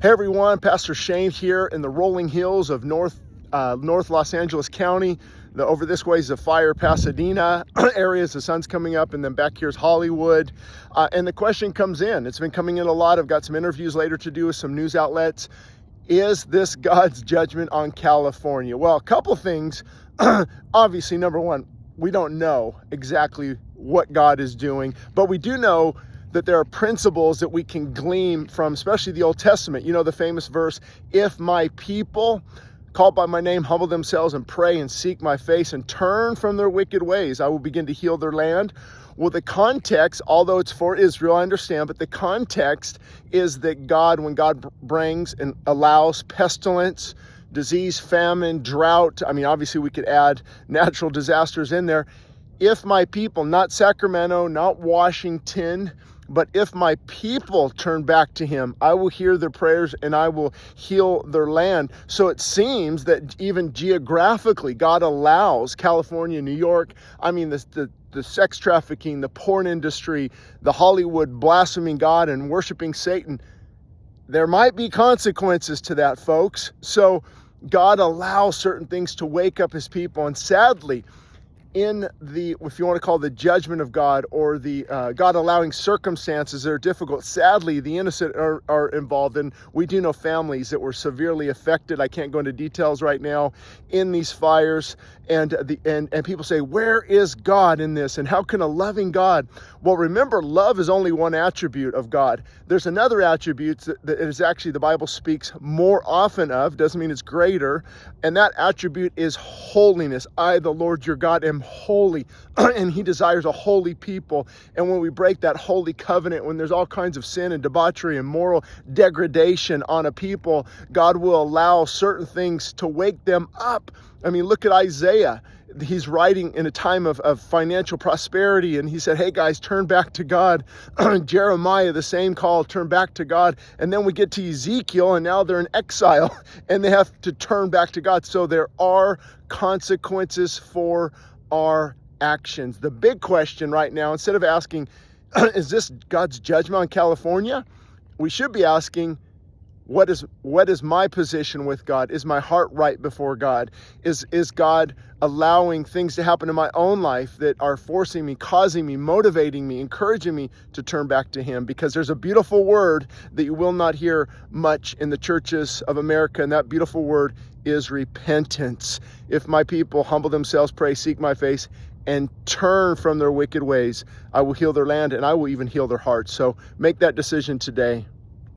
Hey everyone, Pastor Shane here in the rolling hills of North Los Angeles County. Over this way is the Fire Pasadena areas. The sun's coming up, and then back here's Hollywood. And the question comes in. It's been coming in a lot. I've got some interviews later to do with some news outlets. Is this God's judgment on California? Well, a couple things. Obviously, number one, we don't know exactly what God is doing, but we do know that there are principles that we can glean from, especially the Old Testament. You know, the famous verse, if my people called by my name humble themselves and pray and seek my face and turn from their wicked ways, I will begin to heal their land. Well, the context, although it's for Israel, I understand, but the context is that God, when God brings and allows pestilence, disease, famine, drought, I mean, obviously we could add natural disasters in there. If my people, not Sacramento, not Washington, but if my people turn back to him, I will hear their prayers and I will heal their land. So it seems that even geographically, God allows California, New York, I mean, the sex trafficking, the porn industry, the Hollywood blaspheming God and worshiping Satan. There might be consequences to that, folks. So God allows certain things to wake up his people. And sadly, in the, if you want to call the judgment of God, or the God allowing circumstances that are difficult, sadly, the innocent are involved. And we do know families that were severely affected. I can't go into details right now in these fires. And people say, where is God in this? And how can a loving God? Well, remember, love is only one attribute of God. There's another attribute that is actually the Bible speaks more often of, doesn't mean it's greater. And that attribute is holiness. I, the Lord your God, am holy, and he desires a holy people. And when we break that holy covenant, when there's all kinds of sin and debauchery and moral degradation on a people, God will allow certain things to wake them up. I mean, look at Isaiah. He's writing in a time of financial prosperity, and he said, hey guys, turn back to God. Jeremiah, the same call, turn back to God. And then we get to Ezekiel, and now they're in exile, and they have to turn back to God. So there are consequences for our actions. The big question right now, instead of asking, is this God's judgment on California? We should be asking, what is my position with God? Is my heart right before God? Is God allowing things to happen in my own life that are forcing me, causing me, motivating me, encouraging me to turn back to him? Because there's a beautiful word that you will not hear much in the churches of America, and that beautiful word is repentance. If my people humble themselves, pray, seek my face, and turn from their wicked ways, I will heal their land, and I will even heal their hearts. So make that decision today.